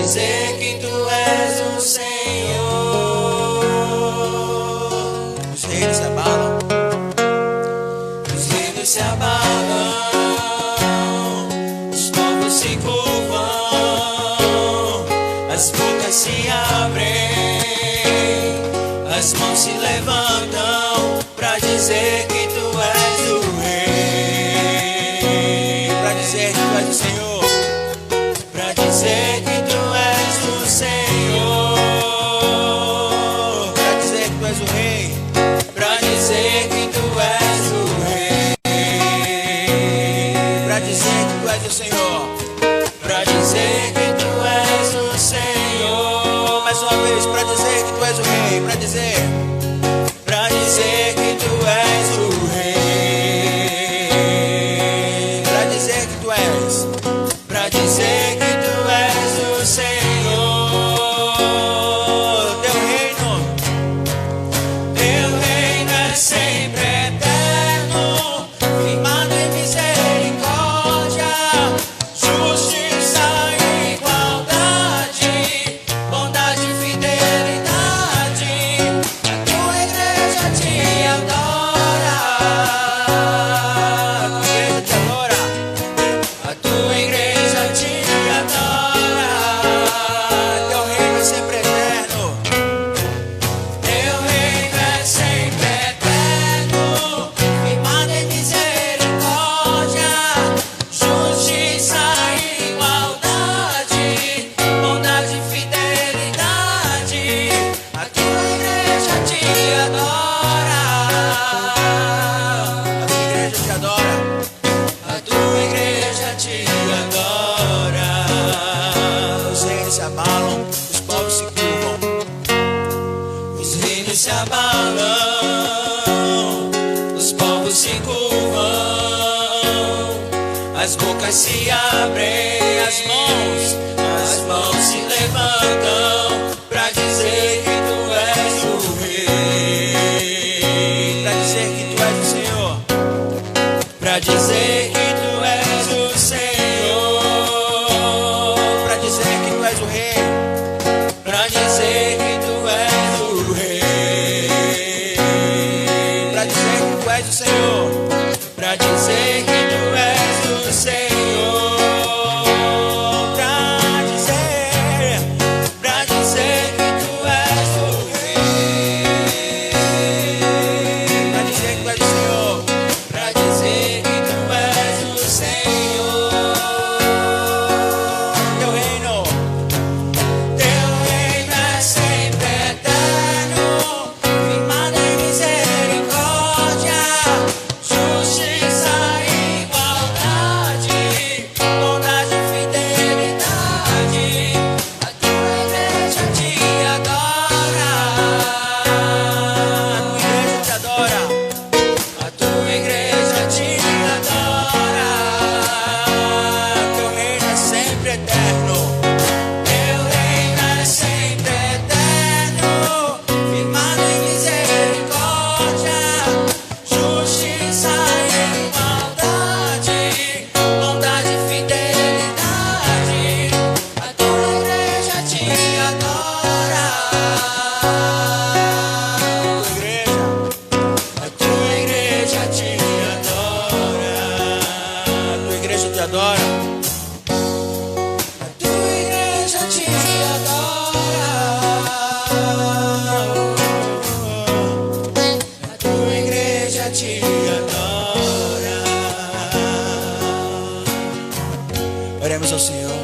dizer que tu és o Senhor. Os reinos se abalam, os reinos se abalam, os povos se curvam, as bocas se abrem, as mãos se levantam pra dizer que tu és o Rei, pra dizer que tu és o Senhor, pra dizer que tu és o Senhor, pra dizer que tu és o Rei, pra dizer que tu és o Rei, pra dizer que tu és o Senhor, pra dizer que tu és o Senhor. Mais uma vez, pra dizer que tu és o Rei, pra dizer que tu és o Rei, pra dizer que tu és, pra dizer que tu és o Senhor. Teu reino é sempre eterno, firmado em misericórdia, justiça e igualdade, bondade e fidelidade. A tua igreja te adora, a tua igreja te adora, teu reino é sempre eterno, teu reino é sempre eterno, firmado em misericórdia, justiça e igualdade, bondade e fidelidade. A tua igreja te adora, a tua igreja te adora, a tua igreja te adora. Os reinos se abalam, os povos se curvam, os reinos se abalam, os povos se curvam, as bocas se abrem, as mãos se levantam pra dizer que tu és o Rei, pra dizer que tu és o Senhor, pra dizer que tu és o Senhor, pra dizer que tu és o Rei, pra dizer que tu és o Rei, pra dizer que tu és o Senhor, pra dizer que tu és o Senhor, pra dizer que tu és o Rei, pra dizer que tu és o Senhor, pra dizer que tu és o Senhor. Teu reino é sempre eterno, firmado em misericórdia, justiça e igualdade, bondade e fidelidade. A tua igreja te adora, a tua igreja te adora, a tua igreja te adora. Teu reino é sempre eterno, teu reino é sempre eterno, firmado em misericórdia, justiça e igualdade, bondade e fidelidade. A tua igreja te adora, a tua igreja te adora, a tua igreja te adora, a tua igreja te adora, a tua igreja te adora. Oremos ao Senhor.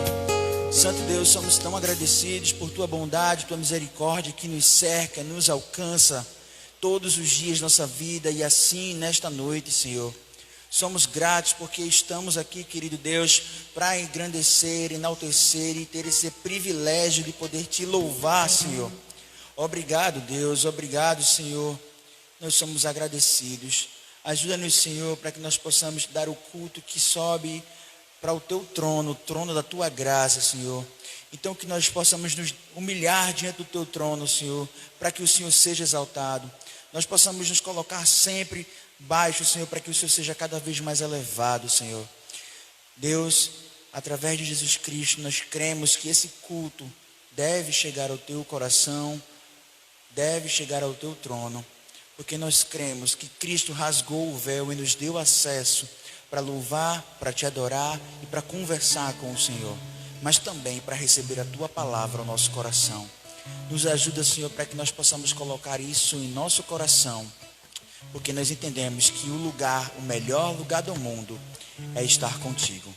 Santo Deus, somos tão agradecidos por tua bondade, tua misericórdia que nos cerca, nos alcança todos os dias da nossa vida, e assim nesta noite, Senhor. Somos gratos porque estamos aqui, querido Deus, para engrandecer, enaltecer e ter esse privilégio de poder te louvar, Senhor. Obrigado, Deus, obrigado, Senhor. Nós somos agradecidos. Ajuda-nos, Senhor, para que nós possamos dar o culto que sobe para o teu trono, o trono da tua graça, Senhor. Então que nós possamos nos humilhar diante do teu trono, Senhor, para que o Senhor seja exaltado. Nós possamos nos colocar sempre baixo, Senhor, para que o Senhor seja cada vez mais elevado, Senhor. Deus, através de Jesus Cristo, nós cremos que esse culto deve chegar ao teu coração, deve chegar ao teu trono, porque nós cremos que Cristo rasgou o véu e nos deu acesso para louvar, para te adorar e para conversar com o Senhor, mas também para receber a tua palavra ao nosso coração. Nos ajuda, Senhor, para que nós possamos colocar isso em nosso coração, porque nós entendemos que o melhor lugar do mundo é estar contigo.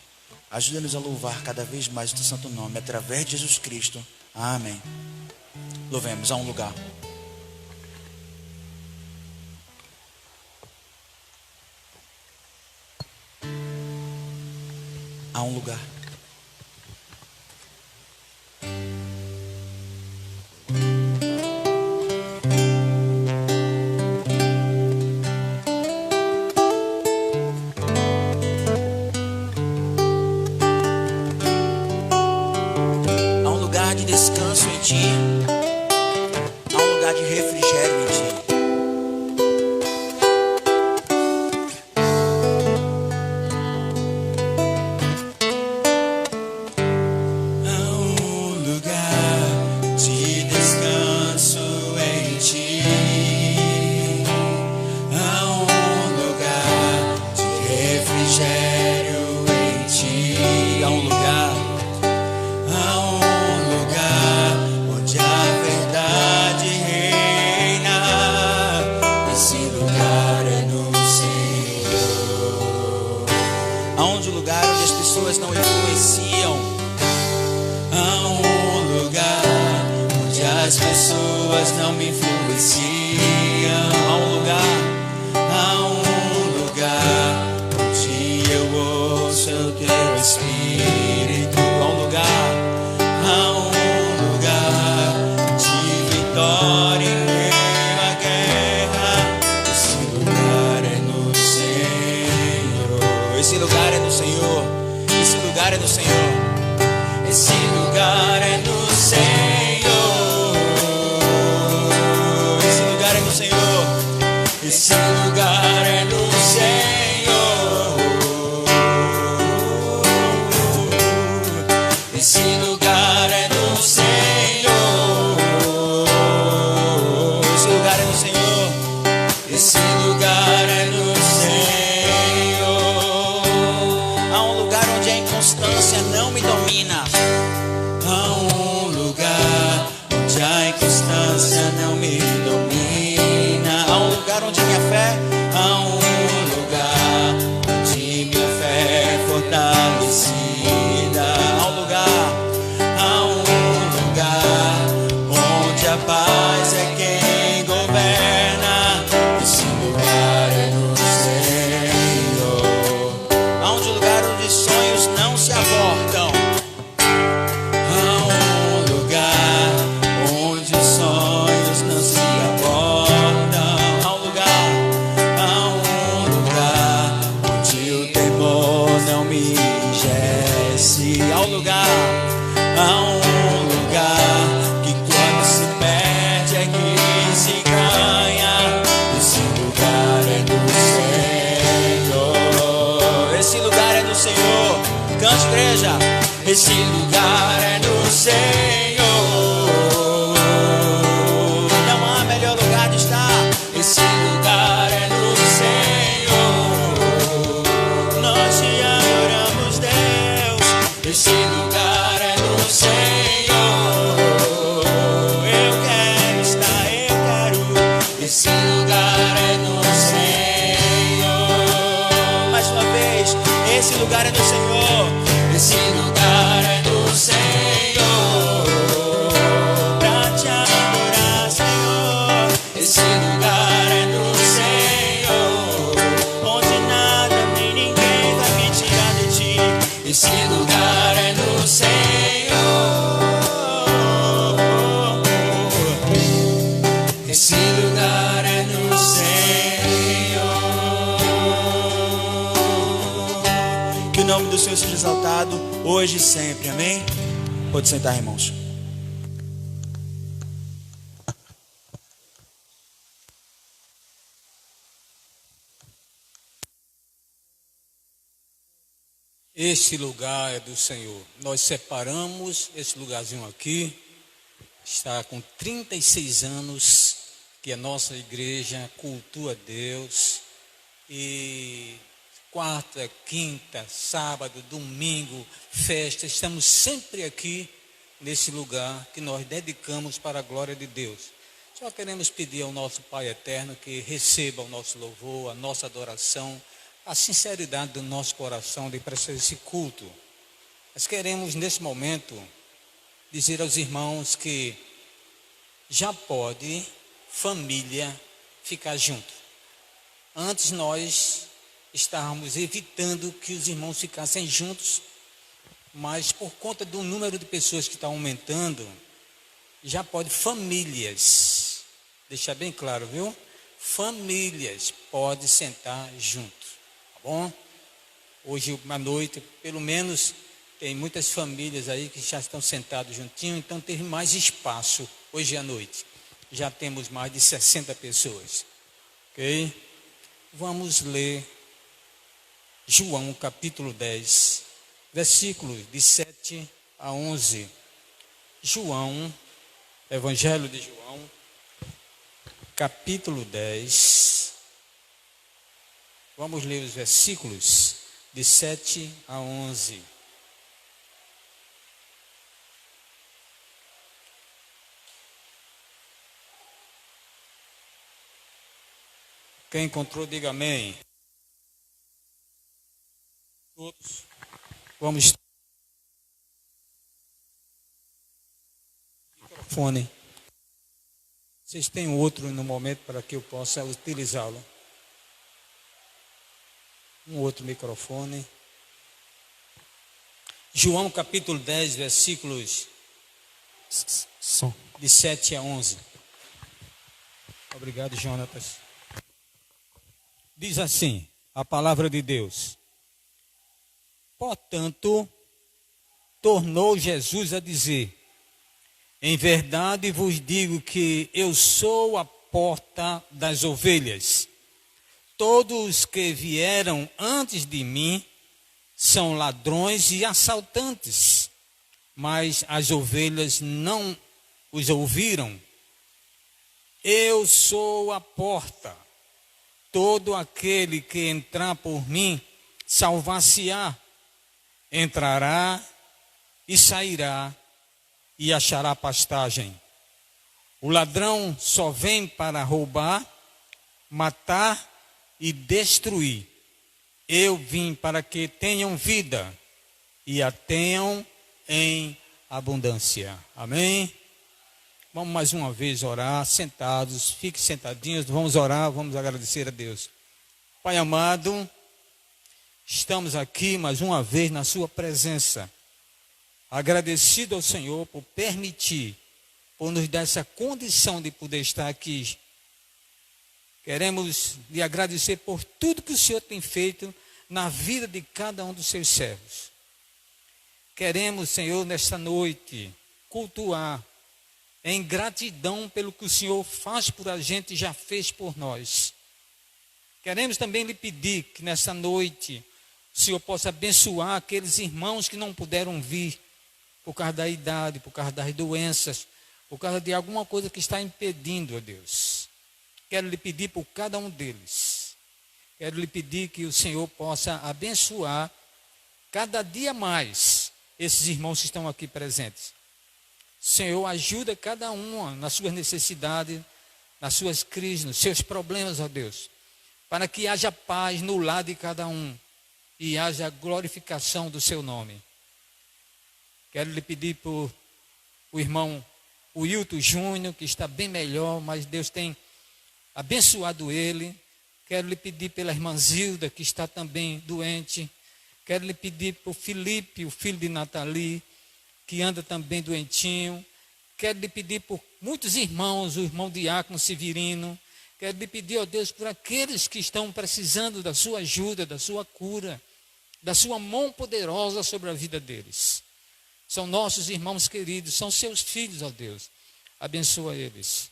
Ajuda-nos a louvar cada vez mais o teu santo nome, através de Jesus Cristo. Amém. Louvemos, há um lugar. Há um lugar. Há um lugar de descanso em ti. Há um lugar de refrigério em ti. Esse lugar é do Senhor. Não há melhor lugar de estar. Esse lugar é do Senhor. Nós te adoramos, Deus. Esse lugar é do Senhor. Eu quero estar, eu quero. Esse lugar é do Senhor. Mais uma vez, esse lugar é do Senhor. Esse lugar é do Senhor, pra te adorar, Senhor. Esse lugar é do Senhor, onde nada nem ninguém vai me tirar de ti. Esse lugar é do Senhor. Esse lugar é do Senhor. Que o nome do Senhor seja exaltado hoje e sempre, amém? Pode sentar, irmãos. Este lugar é do Senhor. Nós separamos esse lugarzinho aqui. Está com 36 anos que a nossa igreja cultua Deus. E quarta, quinta, sábado, domingo, festa, estamos sempre aqui nesse lugar que nós dedicamos para a glória de Deus. Só queremos pedir ao nosso Pai eterno que receba o nosso louvor, a nossa adoração, a sinceridade do nosso coração de prestar esse culto. Nós queremos nesse momento dizer aos irmãos que já pode família ficar junto. Antes nós estávamos evitando que os irmãos ficassem juntos, mas por conta do número de pessoas que está aumentando, já pode famílias, deixar bem claro, viu? Famílias podem sentar junto. Bom, hoje à noite, pelo menos, tem muitas famílias aí que já estão sentados juntinho, então tem mais espaço hoje à noite. Já temos mais de 60 pessoas, ok? Vamos ler João capítulo 10, versículos de 7 a 11. João, Evangelho de João, capítulo 10. Vamos ler os versículos de 7 a 11. Quem encontrou, diga amém. Todos. Vamos. Microfone. Vocês têm outro no momento para que eu possa utilizá-lo? Um outro microfone. João capítulo 10, versículos de 7 a 11. Obrigado, Jonatas. Diz assim a palavra de Deus: portanto, tornou Jesus a dizer: em verdade vos digo que eu sou a porta das ovelhas. Todos que vieram antes de mim são ladrões e assaltantes, mas as ovelhas não os ouviram. Eu sou a porta. Todo aquele que entrar por mim salvar-se-á, entrará e sairá e achará pastagem. O ladrão só vem para roubar, matar e destruir. Eu vim para que tenham vida e a tenham em abundância. Amém? Vamos mais uma vez orar, sentados, fiquem sentadinhos, vamos orar, vamos agradecer a Deus. Pai amado, estamos aqui mais uma vez na sua presença, agradecido ao Senhor por permitir, por nos dar essa condição de poder estar aqui. Queremos lhe agradecer por tudo que o Senhor tem feito na vida de cada um dos seus servos. Queremos, Senhor, nesta noite, cultuar em gratidão pelo que o Senhor faz por a gente e já fez por nós. Queremos também lhe pedir que nesta noite o Senhor possa abençoar aqueles irmãos que não puderam vir por causa da idade, por causa das doenças, por causa de alguma coisa que está impedindo, ó Deus. Quero lhe pedir por cada um deles. Quero lhe pedir que o Senhor possa abençoar cada dia mais esses irmãos que estão aqui presentes. Senhor, ajuda cada um nas suas necessidades, nas suas crises, nos seus problemas, ó Deus, para que haja paz no lar de cada um e haja glorificação do seu nome. Quero lhe pedir por o irmão Wilton Júnior, que está bem melhor, mas Deus tem abençoado ele. Quero lhe pedir pela irmã Zilda, que está também doente. Quero lhe pedir por Felipe, o filho de Nathalie, que anda também doentinho. Quero lhe pedir por muitos irmãos, o irmão Diácono Severino. Quero lhe pedir, ó Deus, por aqueles que estão precisando da sua ajuda, da sua cura, da sua mão poderosa sobre a vida deles. São nossos irmãos queridos, são seus filhos, ó Deus. Abençoa eles.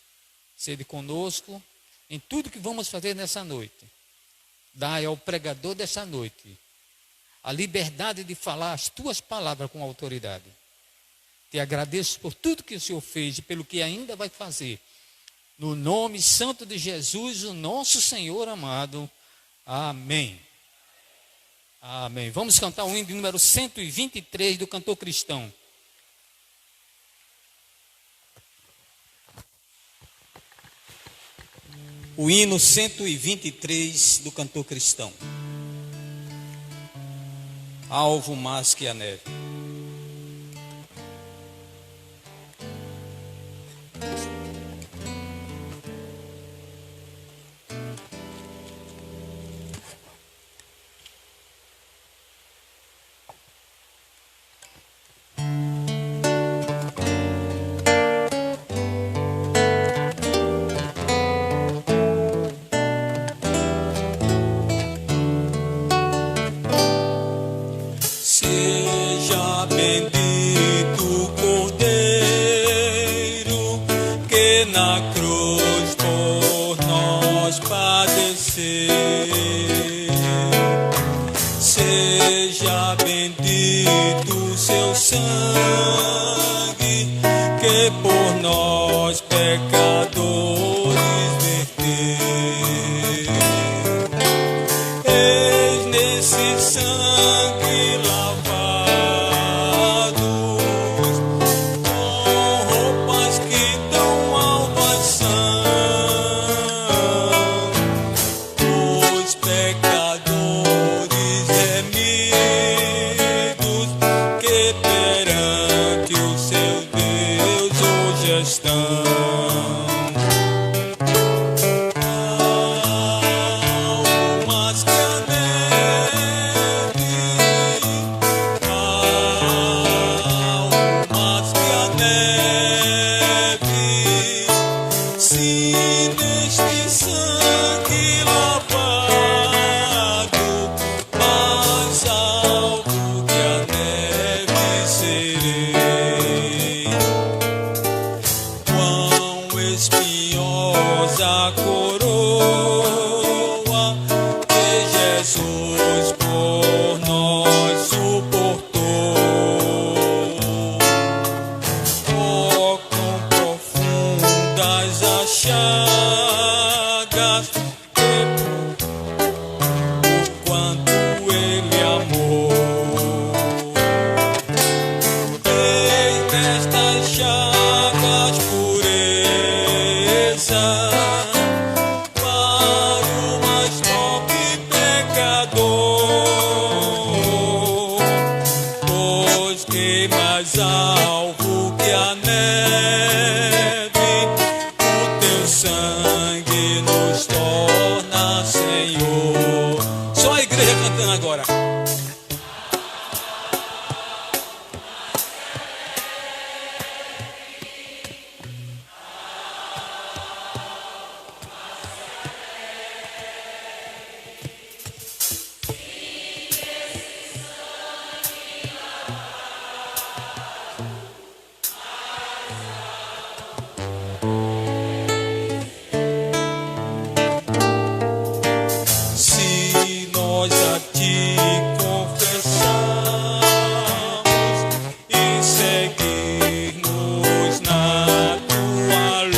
Sede conosco em tudo que vamos fazer nessa noite. Dai ao pregador dessa noite a liberdade de falar as tuas palavras com autoridade. Te agradeço por tudo que o Senhor fez e pelo que ainda vai fazer. No nome santo de Jesus, o nosso Senhor amado. Amém. Amém. Vamos cantar o hino de número 123 do cantor cristão. O hino 123 do cantor cristão. Alvo mais que a neve. Seja bendito o Cordeiro que na cruz por nós padeceu. Seja bendito o seu sangue que por nós pecadores verteu. Eis nesse sangue lavados, com roupas que tão alvas são, os pecadores remidos que perante o seu Deus hoje estão. Almas que a neve, almas que a neve, se neste sangue lavado, mais alvo que a neve serei. Quão espinhosa a coroa que Jesus por nós suportou. Oh, quão profundas as chagas que por quanto Ele amou. Eis nestas chagas pureza para o mais nobre pecador, pois que mais alvo que a neve, o teu sangue nos torna, Senhor. Só a igreja cantando agora. Se nós a ti confessamos e seguirmos na tua luz,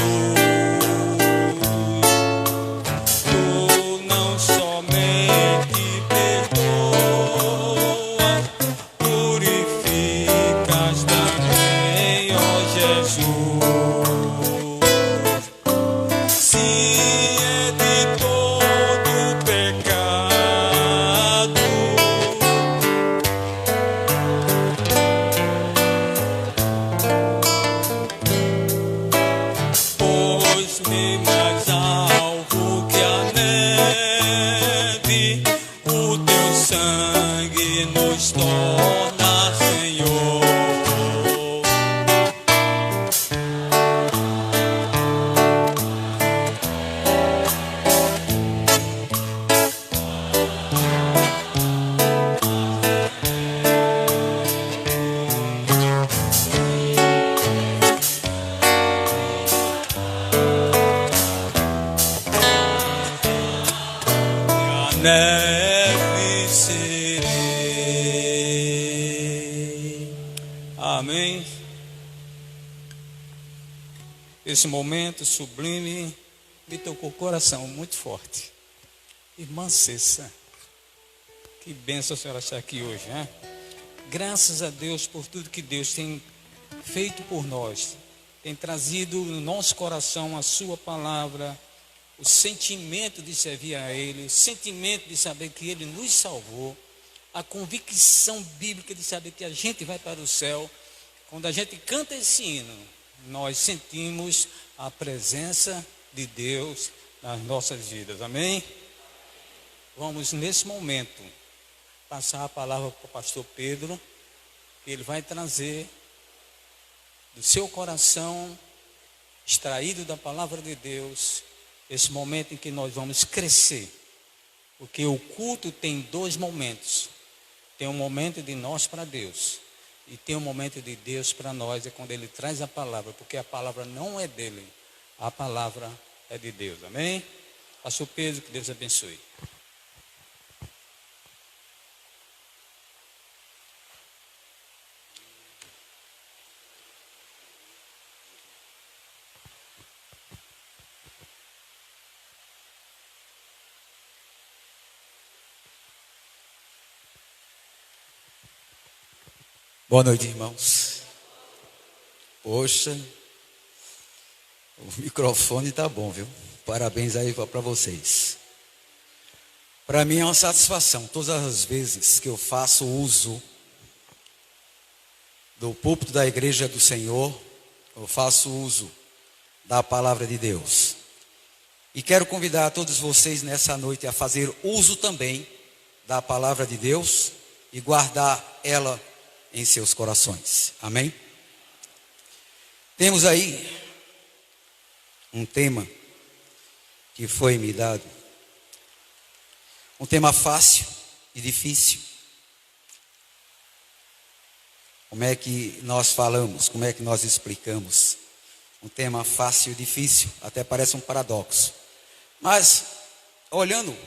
tu não somente perdoas, purificas também, ó Jesus. Se é de todo pecado, pois nem mais alvo que a neve, o teu sangue nos torna, Senhor. Esse momento sublime me tocou o coração muito forte. Irmã Cessa, que bênção a senhora estar aqui hoje, né? Graças a Deus por tudo que Deus tem feito por nós. Tem trazido no nosso coração a sua palavra, o sentimento de servir a Ele, o sentimento de saber que Ele nos salvou, a convicção bíblica de saber que a gente vai para o céu. Quando a gente canta esse hino, nós sentimos a presença de Deus nas nossas vidas, amém? Vamos nesse momento passar a palavra para o pastor Pedro, que ele vai trazer do seu coração, extraído da palavra de Deus, esse momento em que nós vamos crescer, porque o culto tem dois momentos. Tem um momento de nós para Deus e tem um momento de Deus para nós, é quando Ele traz a palavra, porque a palavra não é dele, a palavra é de Deus, amém? Pastor Pedro, que Deus abençoe. Boa noite, irmãos. Poxa, o microfone tá bom, viu? Parabéns aí para vocês. Para mim é uma satisfação todas as vezes que eu faço uso do púlpito da igreja do Senhor, eu faço uso da palavra de Deus. E quero convidar todos vocês nessa noite a fazer uso também da palavra de Deus e guardar ela em seus corações, amém? Temos aí um tema que foi me dado, um tema fácil e difícil. Como é que nós falamos, como é que nós explicamos? Um tema fácil e difícil, até parece um paradoxo, mas olhando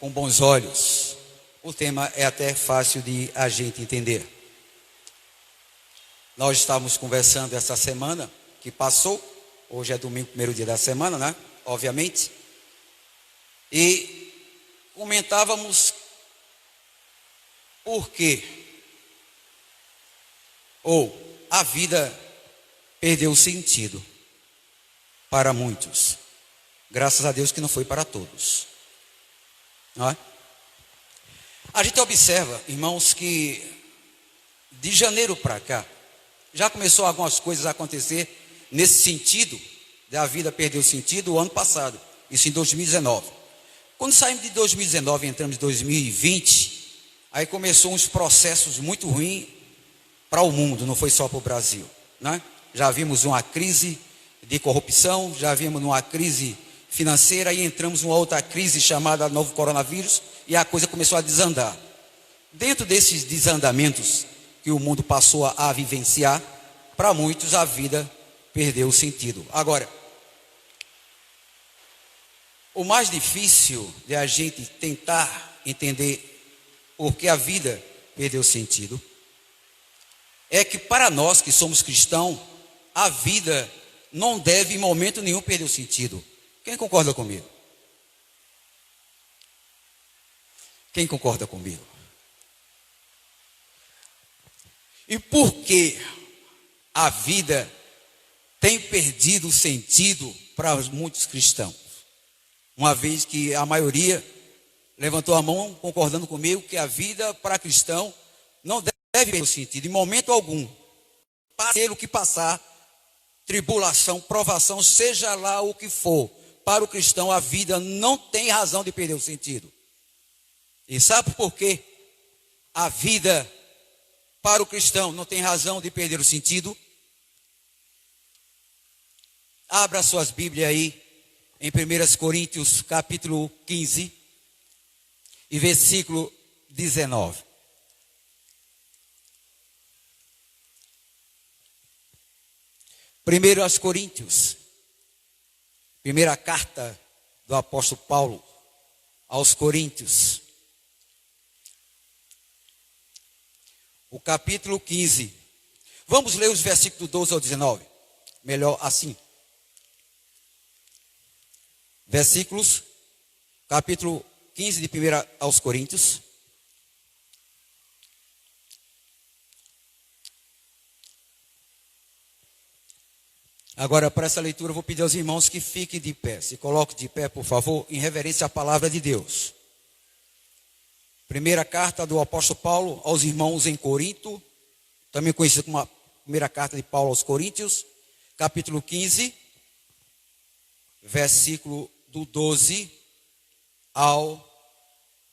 com bons olhos, o tema é até fácil de a gente entender. Nós estávamos conversando essa semana que passou, hoje é domingo, primeiro dia da semana, né? Obviamente. E comentávamos por quê ou a vida perdeu o sentido para muitos. Graças a Deus que não foi para todos. Não é? A gente observa, irmãos, que de janeiro para cá, já começou algumas coisas a acontecer nesse sentido, da vida perder o sentido, o ano passado, isso em 2019. Quando saímos de 2019 e entramos em 2020, aí começou uns processos muito ruins para o mundo, não foi só para o Brasil, né? Já vimos uma crise de corrupção, já vimos uma crise financeira e entramos numa outra crise chamada novo coronavírus e a coisa começou a desandar. Dentro desses desandamentos que o mundo passou a vivenciar, para muitos a vida perdeu o sentido. Agora, o mais difícil de a gente tentar entender por que a vida perdeu o sentido é que para nós que somos cristãos, a vida não deve em momento nenhum perder o sentido. Quem concorda comigo? Quem concorda comigo? E por que a vida tem perdido o sentido para muitos cristãos? Uma vez que a maioria levantou a mão concordando comigo que a vida para cristão não deve perder o sentido em momento algum. Passar o que passar, tribulação, provação, seja lá o que for, para o cristão a vida não tem razão de perder o sentido. E sabe por quê? A vida para o cristão não tem razão de perder o sentido? Abra suas Bíblias aí em 1 Coríntios capítulo 15 e versículo 19. 1 Coríntios, primeira carta do apóstolo Paulo aos Coríntios, o capítulo 15. Vamos ler os versículos 12 ao 19. melhor assim. Versículos, capítulo 15 de 1 aos Coríntios. Agora, para essa leitura, eu vou pedir aos irmãos que fiquem de pé. Se coloquem de pé, por favor, em reverência à palavra de Deus. Primeira carta do apóstolo Paulo aos irmãos em Corinto, também conhecida como a primeira carta de Paulo aos Coríntios, capítulo 15, versículo do 12 ao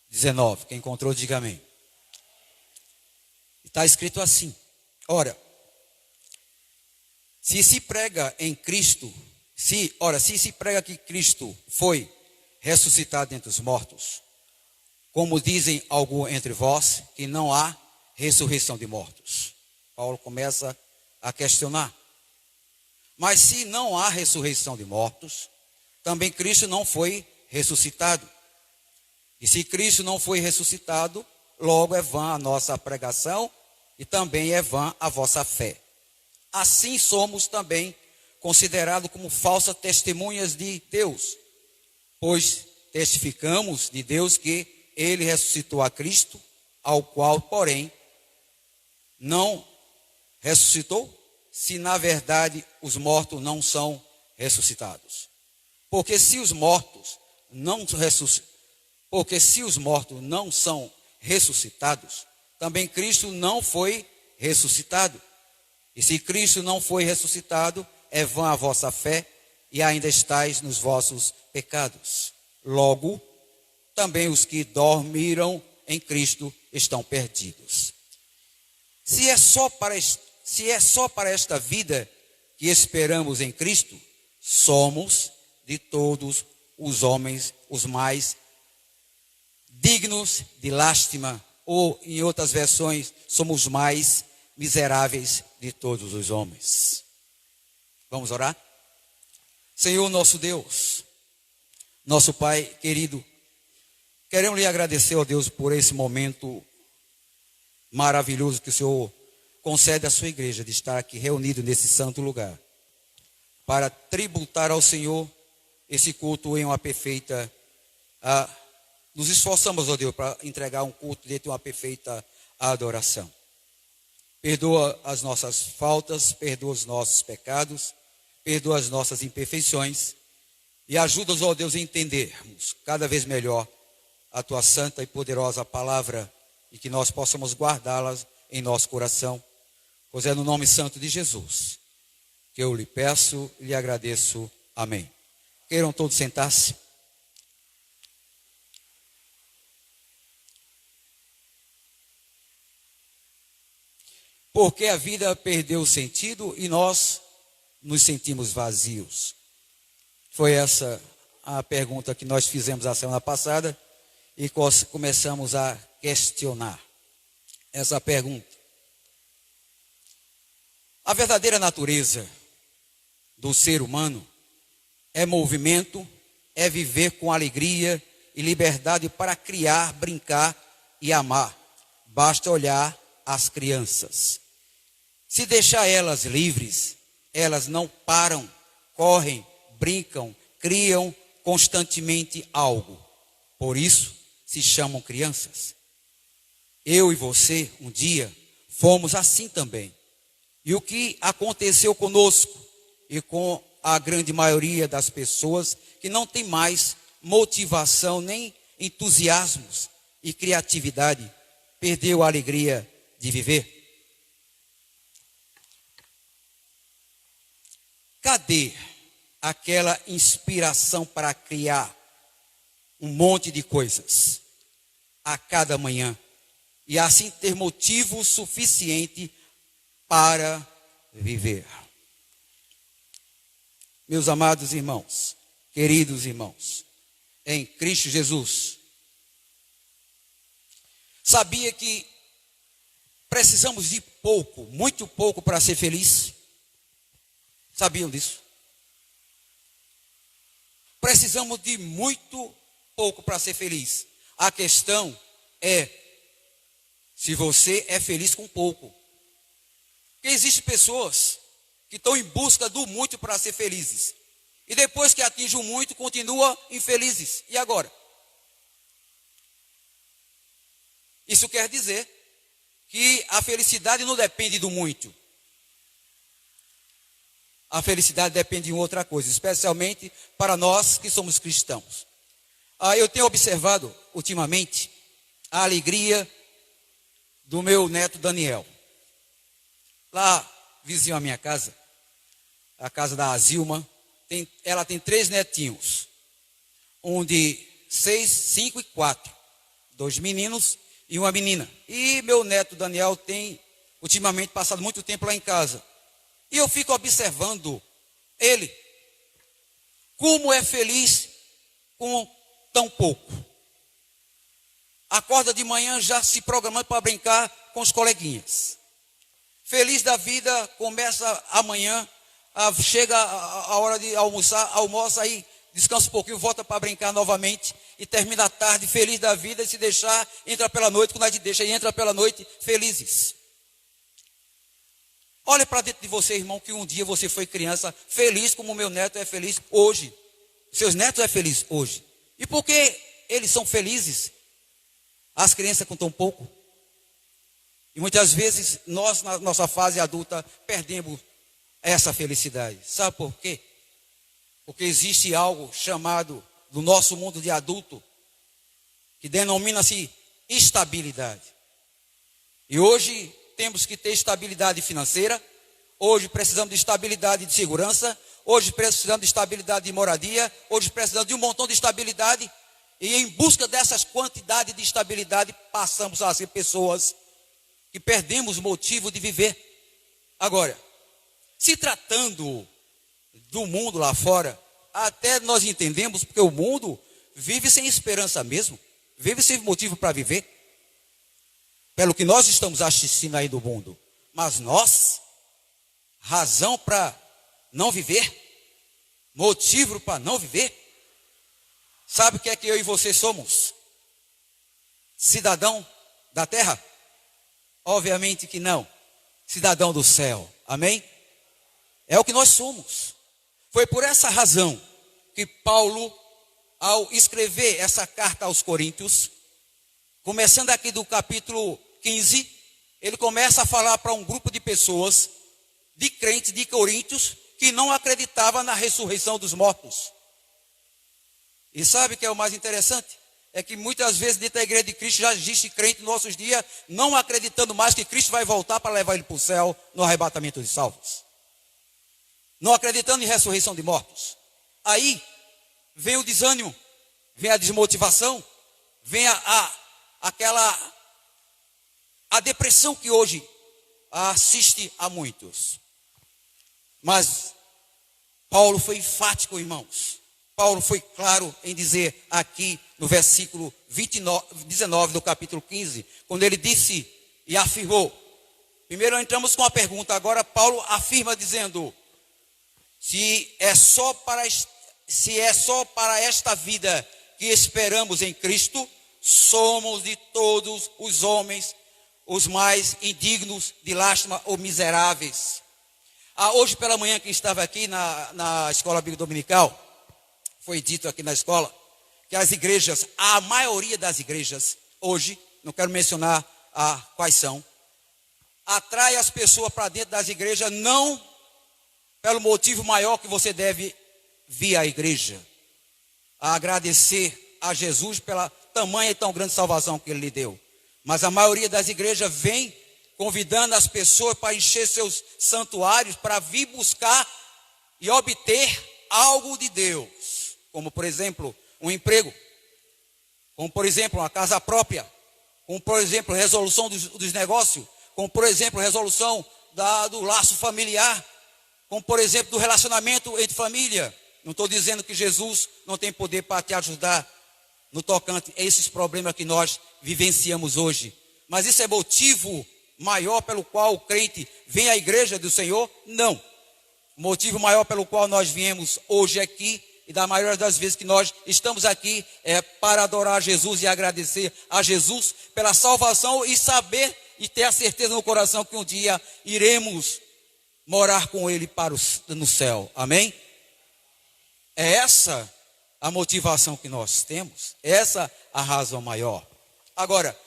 19. Quem encontrou, diga amém. Está escrito assim: ora, se prega em Cristo, se se prega que Cristo foi ressuscitado dentre os mortos, como dizem alguns entre vós, que não há ressurreição de mortos. Paulo começa a questionar. Mas se não há ressurreição de mortos, também Cristo não foi ressuscitado. E se Cristo não foi ressuscitado, logo é vã a nossa pregação e também é vã a vossa fé. Assim somos também considerados como falsas testemunhas de Deus, pois testificamos de Deus que Ele ressuscitou a Cristo, ao qual, porém, não ressuscitou, se na verdade os mortos não são ressuscitados. Porque se os mortos não são ressuscitados, também Cristo não foi ressuscitado. E se Cristo não foi ressuscitado, é vã a vossa fé e ainda estáis nos vossos pecados. Logo, também os que dormiram em Cristo estão perdidos. Se é só para esta vida que esperamos em Cristo, somos de todos os homens os mais dignos de lástima, ou em outras versões, somos os mais miseráveis de todos os homens. Vamos orar? Senhor nosso Deus, nosso Pai querido, queremos lhe agradecer, ó Deus, por esse momento maravilhoso que o Senhor concede à sua igreja de estar aqui reunido nesse santo lugar, para tributar ao Senhor esse culto em uma perfeita. Nos esforçamos, ó Deus, para entregar um culto dentro de uma perfeita adoração. Perdoa as nossas faltas, perdoa os nossos pecados, perdoa as nossas imperfeições e ajuda-nos, ó Deus, a entendermos cada vez melhor a Tua santa e poderosa palavra e que nós possamos guardá-las em nosso coração, pois é no nome santo de Jesus que eu lhe peço e lhe agradeço. Amém. Queiram todos sentar-se. Porque a vida perdeu sentido e nós nos sentimos vazios. Foi essa a pergunta que nós fizemos a semana passada e começamos a questionar essa pergunta. A verdadeira natureza do ser humano é movimento, é viver com alegria e liberdade para criar, brincar e amar. Basta olhar as crianças. Se deixar elas livres, elas não param, correm, brincam, criam constantemente algo. Por isso se chamam crianças. Eu e você, um dia, fomos assim também. E o que aconteceu conosco e com a grande maioria das pessoas que não tem mais motivação, nem entusiasmos e criatividade, perdeu a alegria de viver. Cadê aquela inspiração para criar um monte de coisas a cada manhã e assim ter motivo suficiente para viver? Meus amados irmãos, queridos irmãos, em Cristo Jesus, sabia que precisamos de pouco, muito pouco para ser feliz? Sabiam disso? Precisamos de muito pouco para ser feliz. A questão é se você é feliz com pouco. Porque existem pessoas que estão em busca do muito para ser felizes. E depois que atingem o muito, continuam infelizes. E agora? Isso quer dizer que a felicidade não depende do muito. A felicidade depende de outra coisa, especialmente para nós que somos cristãos. Eu tenho observado ultimamente a alegria do meu neto Daniel. Lá, vizinho à minha casa, a casa da Azilma, ela tem 3 netinhos. Um de 6, 5 e 4. 2 meninos e uma menina. E meu neto Daniel tem, ultimamente, passado muito tempo lá em casa. E eu fico observando ele, como é feliz com tão pouco. Acorda de manhã já se programando para brincar com os coleguinhas. Feliz da vida, começa amanhã, chega a hora de almoçar, almoça aí, descansa um pouquinho, volta para brincar novamente e termina a tarde feliz da vida e se deixar, entra pela noite, quando a gente deixa e entra pela noite felizes. Olha para dentro de você, irmão, que um dia você foi criança feliz como o meu neto é feliz hoje. Seus netos é feliz hoje. E por que eles são felizes? As crianças com tão pouco. E muitas vezes nós, na nossa fase adulta, perdemos essa felicidade. Sabe por quê? Porque existe algo chamado, do nosso mundo de adulto, que denomina-se estabilidade. E hoje temos que ter estabilidade financeira, hoje precisamos de estabilidade de segurança, hoje precisamos de estabilidade de moradia, hoje precisamos de um montão de estabilidade, e em busca dessas quantidades de estabilidade, passamos a ser pessoas que perdemos o motivo de viver. Agora, se tratando do mundo lá fora, até nós entendemos, porque o mundo vive sem esperança mesmo, vive sem motivo para viver, pelo que nós estamos assistindo aí do mundo. Mas nós, razão para não viver, motivo para não viver, sabe o que é que eu e você somos? Cidadão da terra? Obviamente que não. Cidadão do céu. Amém? É o que nós somos. Foi por essa razão que Paulo, ao escrever essa carta aos Coríntios, começando aqui do capítulo 15, ele começa a falar para um grupo de pessoas, de crentes de Coríntios, que não acreditavam na ressurreição dos mortos. E sabe o que é o mais interessante? É que muitas vezes dentro da igreja de Cristo já existe crente nos nossos dias, não acreditando mais que Cristo vai voltar para levar ele para o céu no arrebatamento de salvos. Não acreditando em ressurreição de mortos. Aí vem o desânimo, vem a desmotivação, vem a depressão que hoje assiste a muitos. Mas Paulo foi enfático, irmãos. Paulo foi claro em dizer aqui no versículo 19 do capítulo 15, quando ele disse e afirmou. Primeiro entramos com a pergunta, agora Paulo afirma dizendo: se é só para esta vida que esperamos em Cristo, somos de todos os homens os mais indignos de lástima ou miseráveis. Hoje pela manhã, quem estava aqui na escola bíblica dominical, foi dito aqui na escola, que as igrejas, a maioria das igrejas, hoje, não quero mencionar quais são, atrai as pessoas para dentro das igrejas, não pelo motivo maior que você deve vir à igreja, a agradecer a Jesus pela tamanha e tão grande salvação que Ele lhe deu. Mas a maioria das igrejas vem convidando as pessoas para encher seus santuários, para vir buscar e obter algo de Deus. Como, por exemplo, um emprego. Como, por exemplo, uma casa própria. Como, por exemplo, resolução dos negócios. Como, por exemplo, resolução do laço familiar. Como, por exemplo, do relacionamento entre família. Não estou dizendo que Jesus não tem poder para te ajudar no tocante a esses problemas que nós vivenciamos hoje. Mas isso é motivo maior pelo qual o crente vem à igreja do Senhor? Não. O motivo maior pelo qual nós viemos hoje aqui, e da maioria das vezes que nós estamos aqui, é para adorar Jesus e agradecer a Jesus pela salvação e saber e ter a certeza no coração que um dia iremos morar com Ele no céu. Amém? É essa a motivação que nós temos. Essa a razão maior. Agora,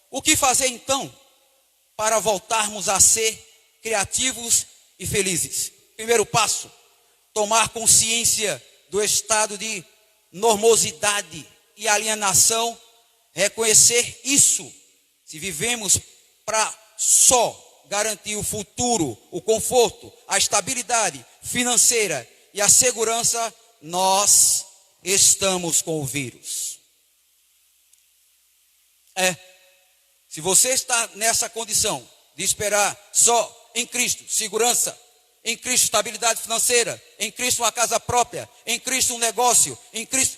o que fazer então para voltarmos a ser criativos e felizes? Primeiro passo, tomar consciência do estado de normosidade e alienação, reconhecer isso. Se vivemos para só garantir o futuro, o conforto, a estabilidade financeira e a segurança, nós estamos com o vírus. Se você está nessa condição de esperar só em Cristo segurança, em Cristo estabilidade financeira, em Cristo uma casa própria, em Cristo um negócio, em Cristo,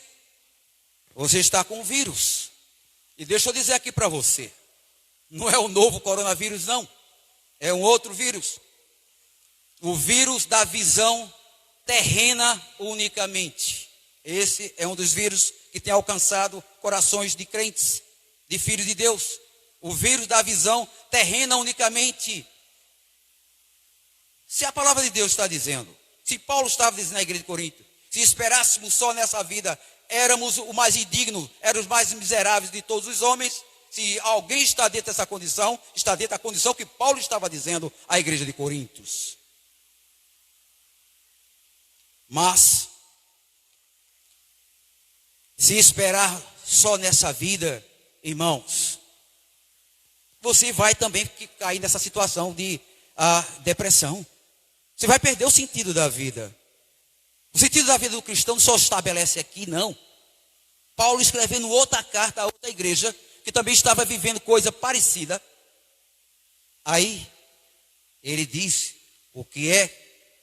você está com o vírus. E deixa eu dizer aqui para você, não é o novo coronavírus não, é um outro vírus. O vírus da visão terrena unicamente. Esse é um dos vírus que tem alcançado corações de crentes, de filhos de Deus. O vírus da visão terrena unicamente. Se a palavra de Deus está dizendo, se Paulo estava dizendo na igreja de Corinto, se esperássemos só nessa vida, éramos o mais indigno, éramos os mais miseráveis de todos os homens. Se alguém está dentro dessa condição, está dentro da condição que Paulo estava dizendo à igreja de Corintos. Mas, se esperar só nessa vida, irmãos, você vai também cair nessa situação de depressão. Você vai perder o sentido da vida. O sentido da vida do cristão não só estabelece aqui, não. Paulo escrevendo outra carta a outra igreja, que também estava vivendo coisa parecida. Aí, ele diz o que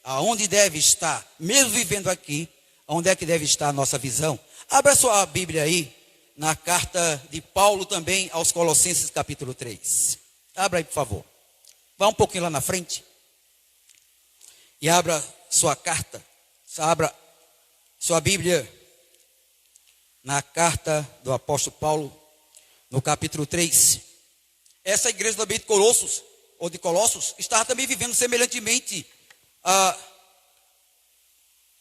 aonde deve estar, mesmo vivendo aqui, onde é que deve estar a nossa visão. Abra sua Bíblia aí, na carta de Paulo também aos Colossenses capítulo 3. Abra aí, por favor. Vá um pouquinho lá na frente. E abra sua carta. Abra sua Bíblia na carta do apóstolo Paulo, no capítulo 3. Essa igreja também de Colossos, ou de Colossos, estava também vivendo semelhantemente a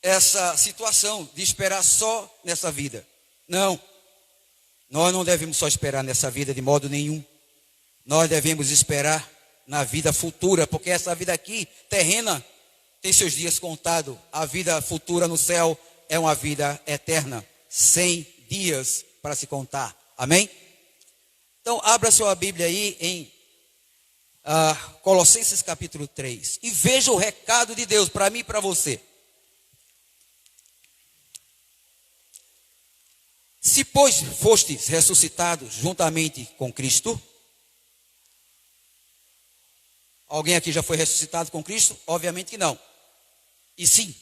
essa situação de esperar só nessa vida. Não, nós não devemos só esperar nessa vida de modo nenhum. Nós devemos esperar na vida futura, porque essa vida aqui, terrena, tem seus dias contados. A vida futura no céu é uma vida eterna, 100 dias para se contar. Amém? Então, abra sua Bíblia aí em Colossenses capítulo 3 e veja o recado de Deus para mim e para você. Se, pois, fostes ressuscitados juntamente com Cristo. Alguém aqui já foi ressuscitado com Cristo? Obviamente que não. E sim.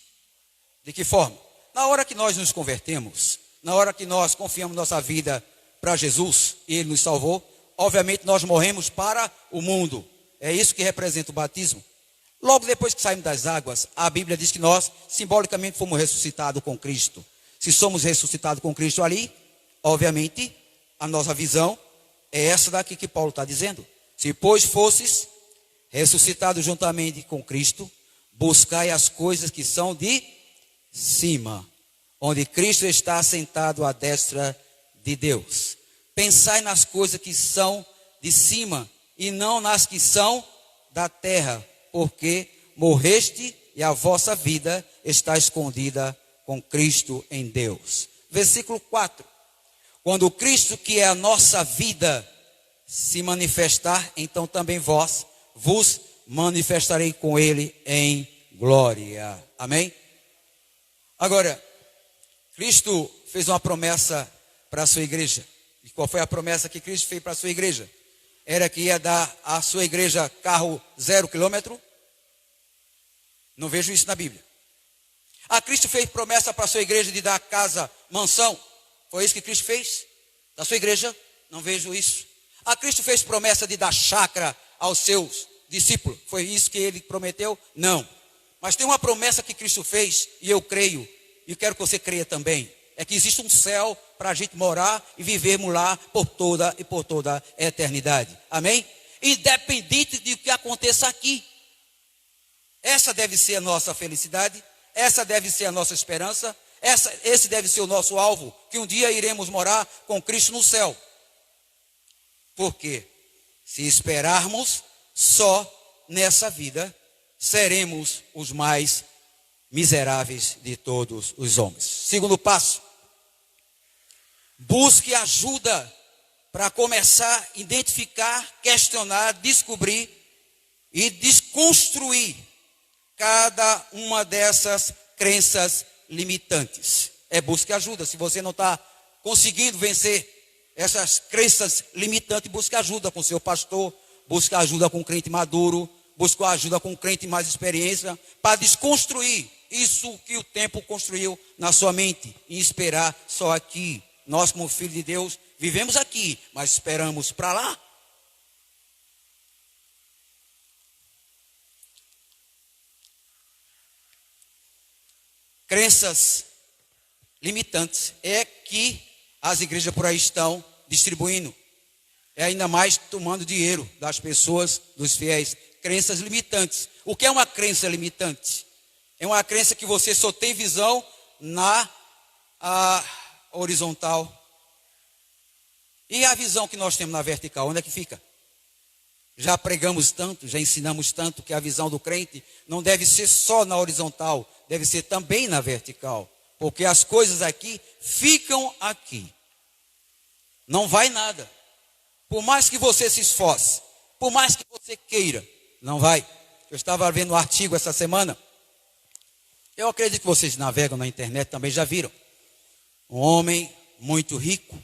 De que forma? Na hora que nós nos convertemos, na hora que nós confiamos nossa vida para Jesus e Ele nos salvou, obviamente nós morremos para o mundo. É isso que representa o batismo. Logo depois que saímos das águas, a Bíblia diz que nós simbolicamente fomos ressuscitados com Cristo. Se somos ressuscitados com Cristo ali, obviamente a nossa visão é essa daqui que Paulo está dizendo. Se pois fosses ressuscitados juntamente com Cristo, buscai as coisas que são de cima, onde Cristo está sentado à destra de Deus. Pensai nas coisas que são de cima e não nas que são da terra, porque morreste e a vossa vida está escondida com Cristo em Deus. Versículo 4. Quando Cristo, que é a nossa vida, se manifestar, então também vos manifestarei com Ele em glória. Amém? Agora, Cristo fez uma promessa para a sua igreja. E qual foi a promessa que Cristo fez para a sua igreja? Era que ia dar à sua igreja carro 0 quilômetro? Não vejo isso na Bíblia. Cristo fez promessa para a sua igreja de dar casa, mansão. Foi isso que Cristo fez? Da sua igreja? Não vejo isso. Cristo fez promessa de dar chácara aos seus discípulos. Foi isso que ele prometeu? Não. Mas tem uma promessa que Cristo fez, e eu creio, e quero que você creia também. É que existe um céu para a gente morar e vivermos lá por toda a eternidade. Amém? Independente de o que aconteça aqui. Essa deve ser a nossa felicidade, essa deve ser a nossa esperança, esse deve ser o nosso alvo, que um dia iremos morar com Cristo no céu. Por quê? Se esperarmos só nessa vida, seremos os mais miseráveis de todos os homens. Segundo passo, busque ajuda para começar a identificar, questionar, descobrir e desconstruir cada uma dessas crenças limitantes. Busque ajuda. Se você não está conseguindo vencer essas crenças limitantes, busque ajuda com seu pastor, busque ajuda com um crente maduro, busque ajuda com um crente mais experiência, para desconstruir isso que o tempo construiu na sua mente e esperar só aqui. Nós, como filhos de Deus, vivemos aqui, mas esperamos para lá. Crenças limitantes é que as igrejas por aí estão distribuindo. Ainda mais tomando dinheiro das pessoas, dos fiéis. Crenças limitantes. O que é uma crença limitante? É uma crença que você só tem visão na horizontal. E a visão que nós temos na vertical, onde é que fica? Já pregamos tanto, já ensinamos tanto que a visão do crente não deve ser só na horizontal, deve ser também na vertical. Porque as coisas aqui ficam aqui. Não vai nada. Por mais que você se esforce, por mais que você queira, não vai. Eu estava vendo um artigo essa semana. Eu acredito que vocês navegam na internet, também já viram. Um homem muito rico,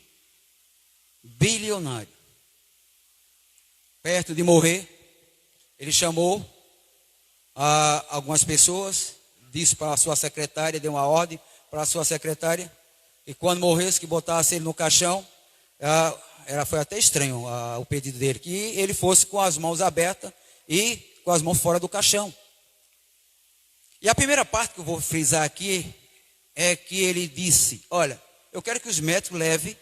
bilionário. Perto de morrer, ele chamou algumas pessoas, disse para a sua secretária, deu uma ordem para a sua secretária, e quando morresse, que botasse ele no caixão, foi até estranho o pedido dele, que ele fosse com as mãos abertas e com as mãos fora do caixão. E a primeira parte que eu vou frisar aqui é que ele disse: olha, eu quero que os médicos levem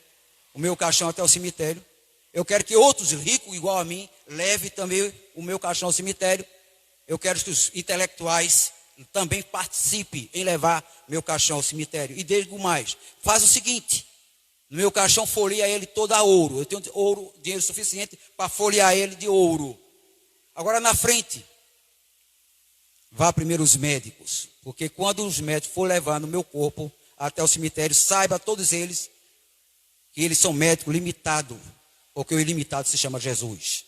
o meu caixão até o cemitério. Eu quero que outros ricos igual a mim levem também o meu caixão ao cemitério. Eu quero que os intelectuais também participem em levar meu caixão ao cemitério. E digo mais, faz o seguinte: no meu caixão folheia ele todo a ouro. Eu tenho ouro, dinheiro suficiente para folhear ele de ouro. Agora na frente, vá primeiro os médicos, porque quando os médicos for levar no meu corpo até o cemitério, saiba todos eles que eles são médicos limitados, porque o ilimitado se chama Jesus.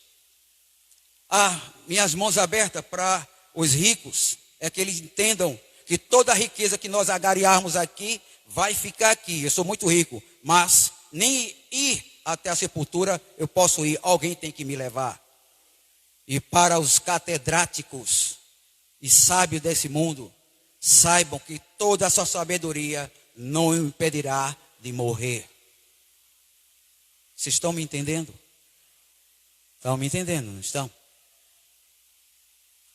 Minhas mãos abertas para os ricos é que eles entendam que toda a riqueza que nós agariarmos aqui vai ficar aqui. Eu sou muito rico, mas nem ir até a sepultura eu posso ir, alguém tem que me levar. E para os catedráticos e sábios desse mundo, saibam que toda a sua sabedoria não impedirá de morrer. Vocês estão me entendendo? Estão me entendendo, não estão?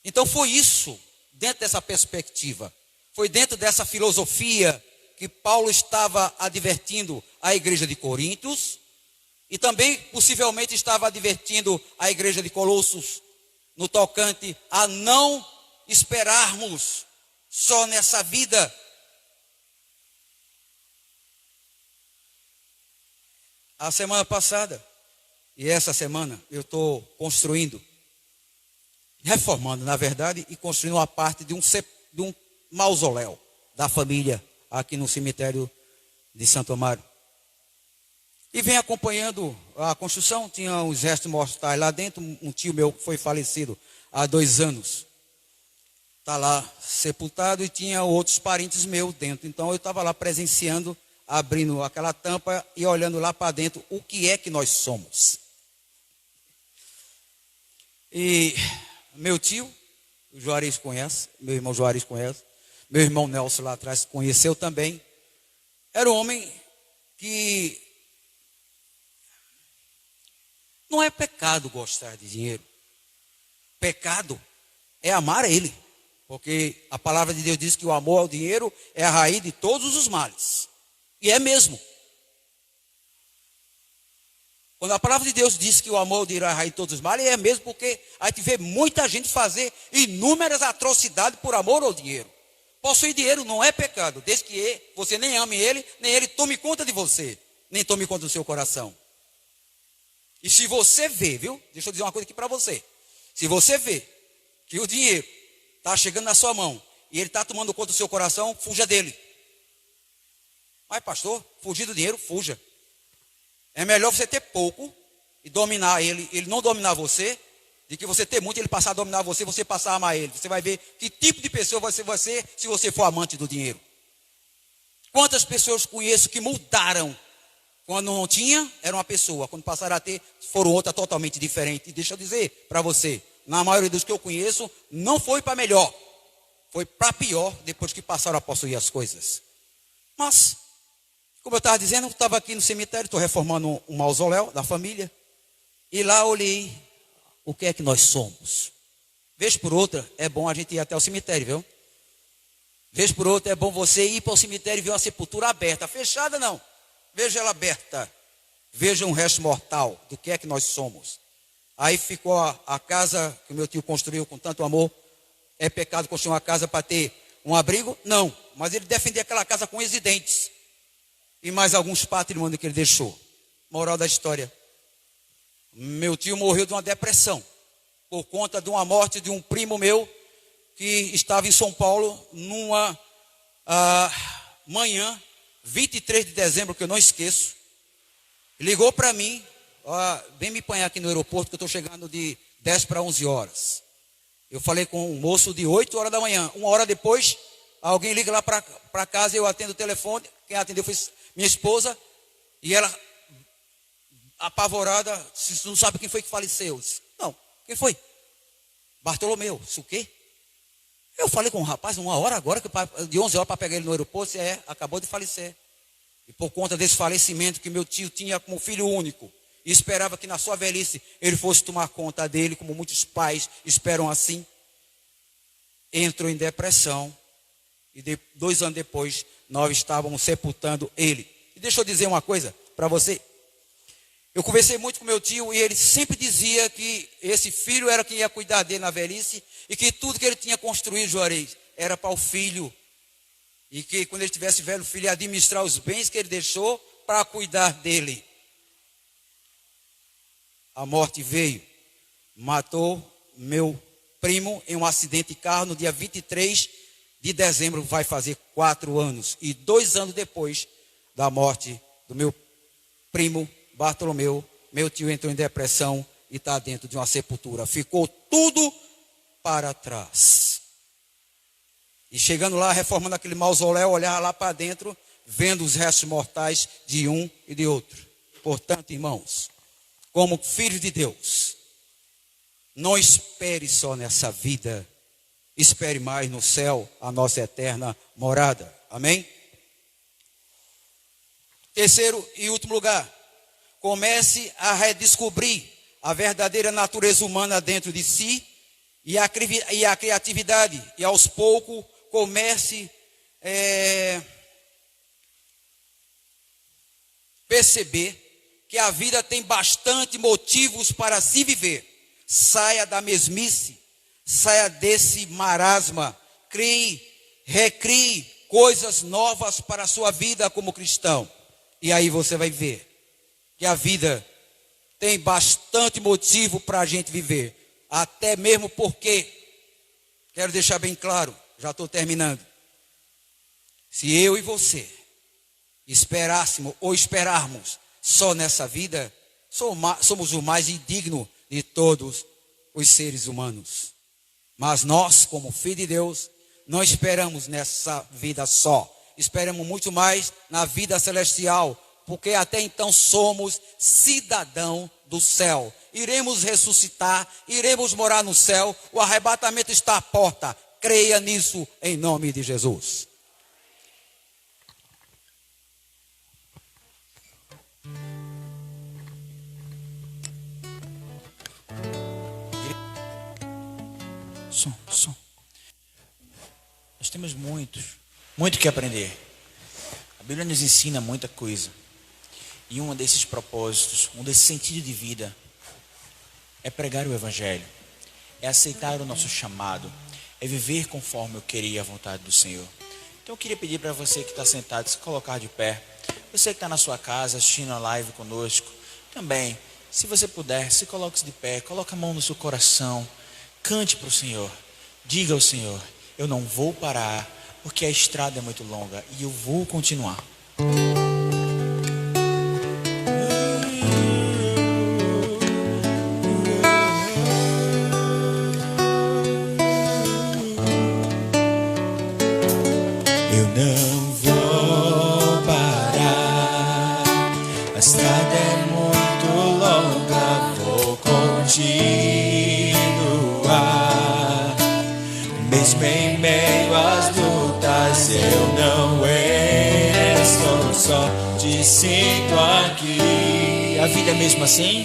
Então foi isso, dentro dessa perspectiva, foi dentro dessa filosofia que Paulo estava advertindo a igreja de Coríntios e também possivelmente estava advertindo a igreja de Colossos no tocante a não esperarmos só nessa vida. A semana passada e essa semana eu estou construindo, reformando na verdade, e construindo uma parte de um mausoléu da família aqui no cemitério de Santo Amaro. E vem acompanhando a construção, tinha os restos mortais lá dentro, um tio meu foi falecido há 2 anos. Está lá sepultado e tinha outros parentes meus dentro. Então eu estava lá presenciando, abrindo aquela tampa e olhando lá para dentro o que é que nós somos. E meu tio, o Juarez conhece, meu irmão Juarez conhece, meu irmão Nelson lá atrás conheceu também. Era um homem que não é pecado gostar de dinheiro. Pecado é amar a ele. Porque a palavra de Deus diz que o amor ao dinheiro é a raiz de todos os males. E é mesmo. Quando a palavra de Deus diz que o amor dirá a raiz de todos os males, é mesmo porque a gente vê muita gente fazer inúmeras atrocidades por amor ao dinheiro. Possuir dinheiro não é pecado, desde que você nem ame ele, nem ele tome conta de você, nem tome conta do seu coração. E se você vê, viu? Deixa eu dizer uma coisa aqui para você. Se você vê que o dinheiro está chegando na sua mão e ele está tomando conta do seu coração, fuja dele. Mas pastor, fugir do dinheiro, fuja. É melhor você ter pouco e dominar ele não dominar você, de que você ter muito e ele passar a dominar você, você passar a amar ele. Você vai ver que tipo de pessoa você vai ser se você for amante do dinheiro. Quantas pessoas conheço que mudaram? Quando não tinha, era uma pessoa. Quando passaram a ter, foram outra totalmente diferente. E deixa eu dizer para você, na maioria dos que eu conheço, não foi para melhor. Foi para pior depois que passaram a possuir as coisas. Mas, como eu estava dizendo, eu estava aqui no cemitério, estou reformando um mausoléu da família. E lá olhei o que é que nós somos. Vez por outra, é bom a gente ir até o cemitério, viu? Vez por outra, é bom você ir para o cemitério e ver uma sepultura aberta. Fechada não. Veja ela aberta. Veja um resto mortal do que é que nós somos. Aí ficou a casa que o meu tio construiu com tanto amor. É pecado construir uma casa para ter um abrigo? Não. Mas ele defendia aquela casa com unhas e dentes. E mais alguns patrimônios que ele deixou. Moral da história. Meu tio morreu de uma depressão. Por conta de uma morte de um primo meu que estava em São Paulo numa manhã, 23 de dezembro, que eu não esqueço. Ligou para mim, vem me apanhar aqui no aeroporto, que eu estou chegando de 10 para 11 horas. Eu falei com um moço de 8 horas da manhã. Uma hora depois, alguém liga lá para casa, eu atendo o telefone. Quem atendeu foi minha esposa. E ela, apavorada, você não sabe quem foi que faleceu? Eu disse, não, quem foi? Bartolomeu. Isso o quê? Eu falei com um rapaz, uma hora agora, de 11 horas para pegar ele no aeroporto, acabou de falecer. E por conta desse falecimento que meu tio tinha como filho único, e esperava que na sua velhice ele fosse tomar conta dele, como muitos pais esperam assim, entrou em depressão, e 2 anos depois, nós estávamos sepultando ele. E deixa eu dizer uma coisa para você. Eu conversei muito com meu tio e ele sempre dizia que esse filho era quem ia cuidar dele na velhice e que tudo que ele tinha construído, Juarez, era para o filho. E que quando ele tivesse velho, o filho ia administrar os bens que ele deixou para cuidar dele. A morte veio, matou meu primo em um acidente de carro no dia 23 de dezembro, vai fazer 4 anos. E 2 anos depois da morte do meu primo Bartolomeu, meu tio entrou em depressão e está dentro de uma sepultura. Ficou tudo para trás. E chegando lá, reformando aquele mausoléu, olhar lá para dentro, vendo os restos mortais de um e de outro. Portanto, irmãos, como filhos de Deus, não espere só nessa vida, espere mais no céu, a nossa eterna morada. Amém? Terceiro e último lugar, comece a redescobrir a verdadeira natureza humana dentro de si e a criatividade. E aos poucos comece a perceber que a vida tem bastante motivos para se viver. Saia da mesmice, saia desse marasma, recrie coisas novas para a sua vida como cristão. E aí você vai ver que a vida tem bastante motivo para a gente viver. Até mesmo porque, quero deixar bem claro, já estou terminando. Se eu e você esperássemos ou esperarmos só nessa vida, somos o mais indigno de todos os seres humanos. Mas nós, como filhos de Deus, não esperamos nessa vida só. Esperamos muito mais na vida celestial, porque até então somos cidadão do céu. Iremos ressuscitar, iremos morar no céu, o arrebatamento está à porta. Creia nisso em nome de Jesus. Som. Nós temos muito que aprender. A Bíblia nos ensina muita coisa. E um desses propósitos, um desse sentido de vida, é pregar o Evangelho, é aceitar o nosso chamado, é viver conforme eu queria a vontade do Senhor. Então eu queria pedir para você que está sentado, se colocar de pé. Você que está na sua casa assistindo a live conosco, também, se você puder, se coloque de pé, coloque a mão no seu coração, cante para o Senhor, diga ao Senhor: eu não vou parar, porque a estrada é muito longa e eu vou continuar. Eu não vou parar, a estrada é muito longa, vou continuar. Mesmo em meio às lutas, eu não estou só, te sinto aqui. A vida é mesmo assim?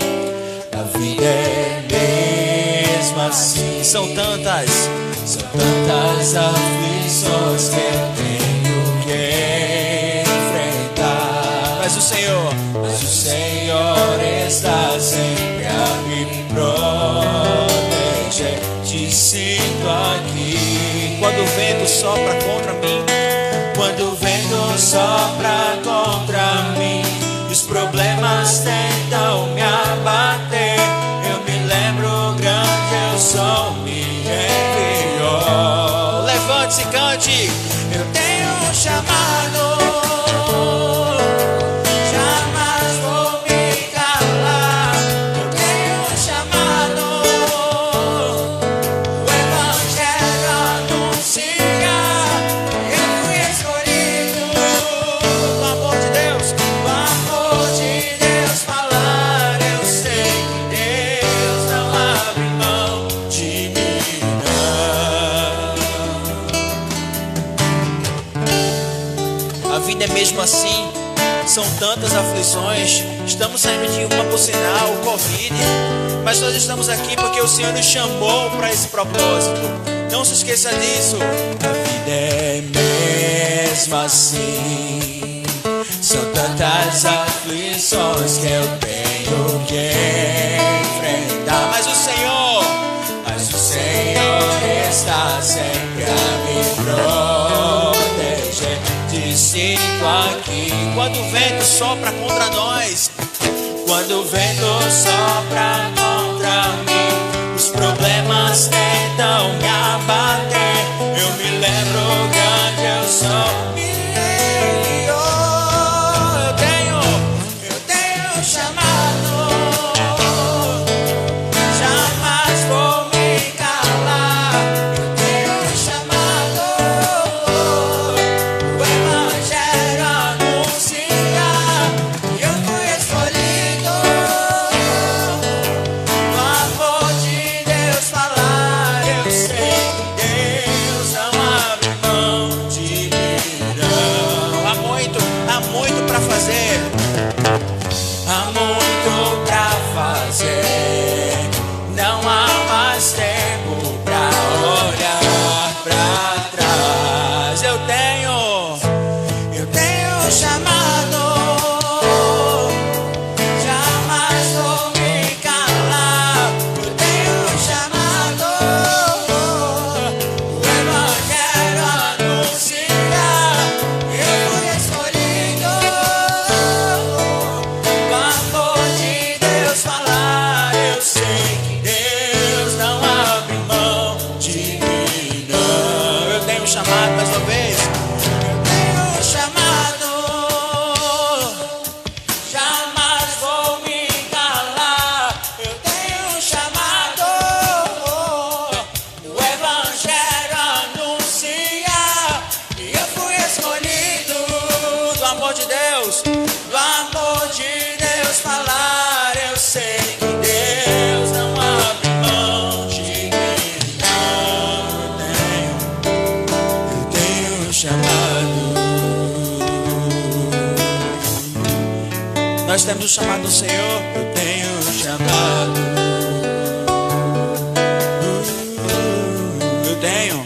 A vida é mesmo assim. São tantas aflições que eu tenho que enfrentar. Mas o Senhor está sempre a me proteger. Te sinto aqui. Quando o vento sopra contra mim, Quando o vento sopra contra mim, os problemas tentam me abater, eu me lembro, grande eu sou, me enviou. levante-se e cante. Eu tenho um chamado, jamais vou me calar. Eu tenho um chamado, o Evangelho anunciar. Eu fui escolhido Do amor de Deus, do amor de Deus falar. Eu sei que Deus não abre mão de mim, a vida é mesmo assim. São tantas aflições. Estamos saindo de uma, por sinal, o Covid. Mas nós estamos aqui porque o Senhor nos chamou para esse propósito. Não se esqueça disso. A vida é mesmo assim. São tantas aflições que eu tenho que enfrentar. Mas o Senhor está sempre a me proteger. Te sinto aqui. quando o vento sopra contra nós, Quando o vento sopra contra mim, os problemas tentam me abater, eu me lembro, grande eu sou. Eu tenho um chamado, jamais vou me calar. Eu tenho um chamado, o Evangelho anunciar. Eu fui escolhido do amor de Deus falar. Eu sei que Deus não abre mão de mim, não. há muito para fazer. Há muito pra fazer, não há mais tempo pra olhar pra trás. Eu tenho um chamado, jamais vou me calar. Eu tenho um chamado, o Evangelho anunciar. Eu fui escolhido do amor de Deus falar. Eu sei que Deus não abre mão de mim, não. Eu tenho um chamado mais uma vez. Eu tenho um chamado, jamais vou me calar. Eu tenho um chamado, o Evangelho anunciar. E eu fui escolhido Do amor de Deus, do amor de Deus falar. Eu sei que Deus não abre mão de mim, não. Eu tenho um chamado. nós temos o chamado do Senhor. Eu tenho um chamado. Eu tenho.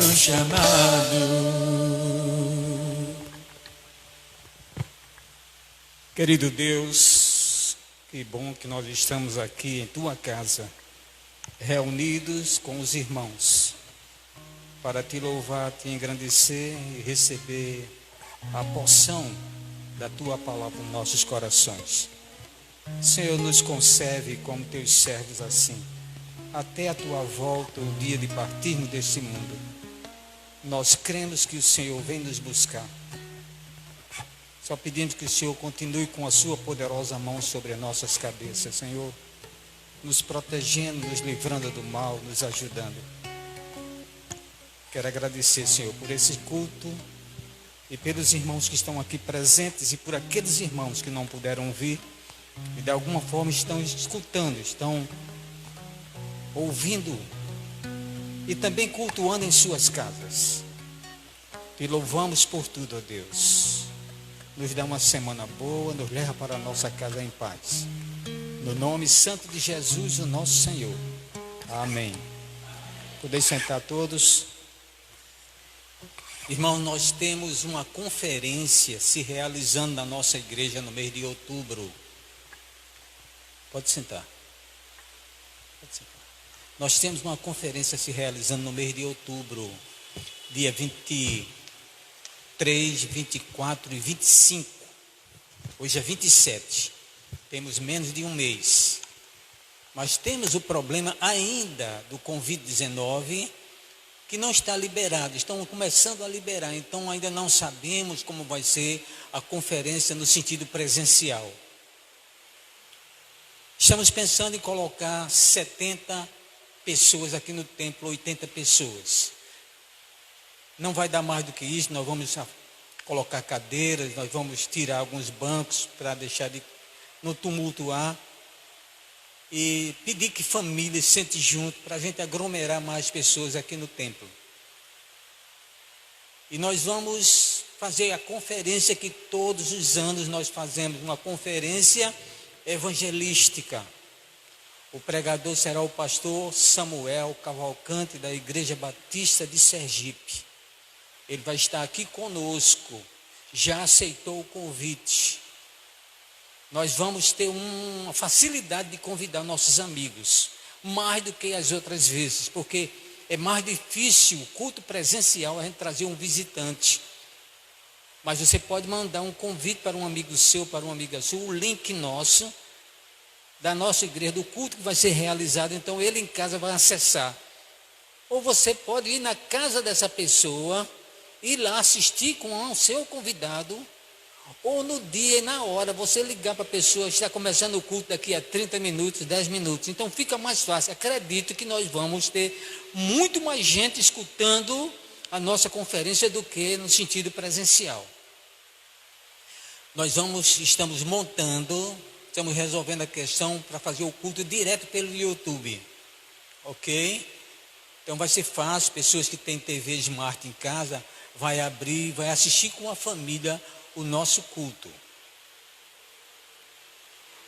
Um chamado. Querido Deus, que bom que nós estamos aqui em tua casa, reunidos com os irmãos, para te louvar, te engrandecer e receber a porção da tua palavra nos nossos corações. Senhor, nos concede como teus servos assim, até a tua volta, o dia de partirmos deste mundo. Nós cremos que o Senhor vem nos buscar. Só pedimos que o Senhor continue com a sua poderosa mão sobre as nossas cabeças, Senhor, nos protegendo, nos livrando do mal, nos ajudando. Quero agradecer, Senhor, por esse culto e pelos irmãos que estão aqui presentes e por aqueles irmãos que não puderam vir e de alguma forma estão escutando, estão ouvindo e também cultuando em suas casas. Te louvamos por tudo, ó Deus. Nos dá uma semana boa, nos leva para a nossa casa em paz. No nome santo de Jesus, o nosso Senhor. Amém. Podeis sentar todos. Irmão, nós temos uma conferência se realizando na nossa igreja no mês de outubro. Pode sentar. Pode sentar. Nós temos uma conferência se realizando no mês de outubro, dia 23, 24 e 25. Hoje é 27. Temos menos de um mês. Mas temos o problema ainda do Covid-19, que não está liberado. Estão começando a liberar. Então ainda não sabemos como vai ser a conferência no sentido presencial. Estamos pensando em colocar 70 pessoas aqui no templo, 80 pessoas. Não vai dar mais do que isso, nós vamos colocar cadeiras, nós vamos tirar alguns bancos para deixar de não tumultuar e pedir que famílias sentem junto para a gente aglomerar mais pessoas aqui no templo. E nós vamos fazer a conferência que todos os anos nós fazemos, uma conferência evangelística. O pregador será o pastor Samuel Cavalcante, da Igreja Batista de Sergipe. Ele vai estar aqui conosco, já aceitou o convite. Nós vamos ter uma facilidade de convidar nossos amigos, mais do que as outras vezes, porque é mais difícil o culto presencial a gente trazer um visitante. Mas você pode mandar um convite para um amigo seu, para uma amiga sua, o link nosso, da nossa igreja, do culto que vai ser realizado, então ele em casa vai acessar. Ou você pode ir na casa dessa pessoa, ir lá assistir com o seu convidado, ou no dia e na hora você ligar para a pessoa, está começando o culto daqui a 30 minutos, 10 minutos, então fica mais fácil. Acredito que nós vamos ter muito mais gente escutando a nossa conferência do que no sentido presencial. Estamos resolvendo a questão para fazer o culto direto pelo YouTube, ok? Então vai ser fácil, pessoas que têm TV Smart em casa, vai abrir, vai assistir com a família o nosso culto.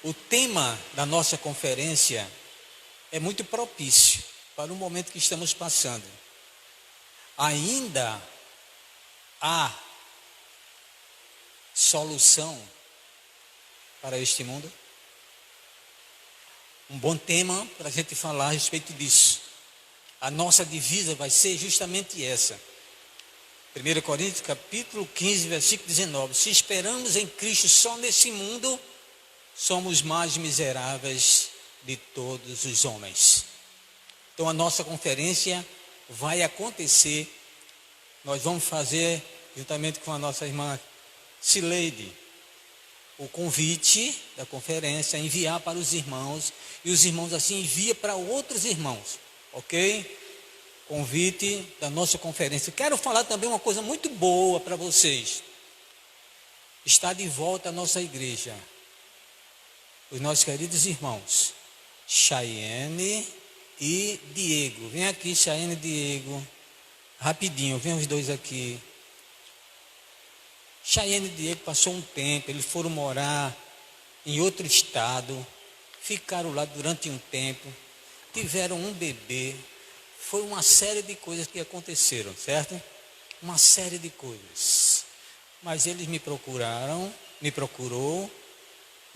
O tema da nossa conferência é muito propício para o momento que estamos passando. Ainda há solução para este mundo? Um bom tema para a gente falar a respeito disso. A nossa divisa vai ser justamente essa. 1 Coríntios capítulo 15, versículo 19. Se esperamos em Cristo só nesse mundo, somos mais miseráveis de todos os homens. Então a nossa conferência vai acontecer. Nós vamos fazer, juntamente com a nossa irmã Cileide, o convite da conferência, enviar para os irmãos, e os irmãos assim enviam para outros irmãos, ok? Convite da nossa conferência. Quero falar também uma coisa muito boa para vocês. Está de volta a nossa igreja os nossos queridos irmãos Chayenne e Diego. Vem aqui, Chayenne e Diego, rapidinho, vem os dois aqui. Chayenne e Diego passou um tempo, eles foram morar em outro estado, ficaram lá durante um tempo, tiveram um bebê. Foi uma série de coisas que aconteceram, certo? Uma série de coisas. Mas eles me procurou,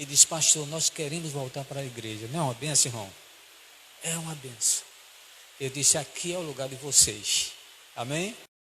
e disse: pastor, nós queremos voltar para a igreja. Não é uma benção, irmão? É uma benção. Eu disse: aqui é o lugar de vocês. Amém?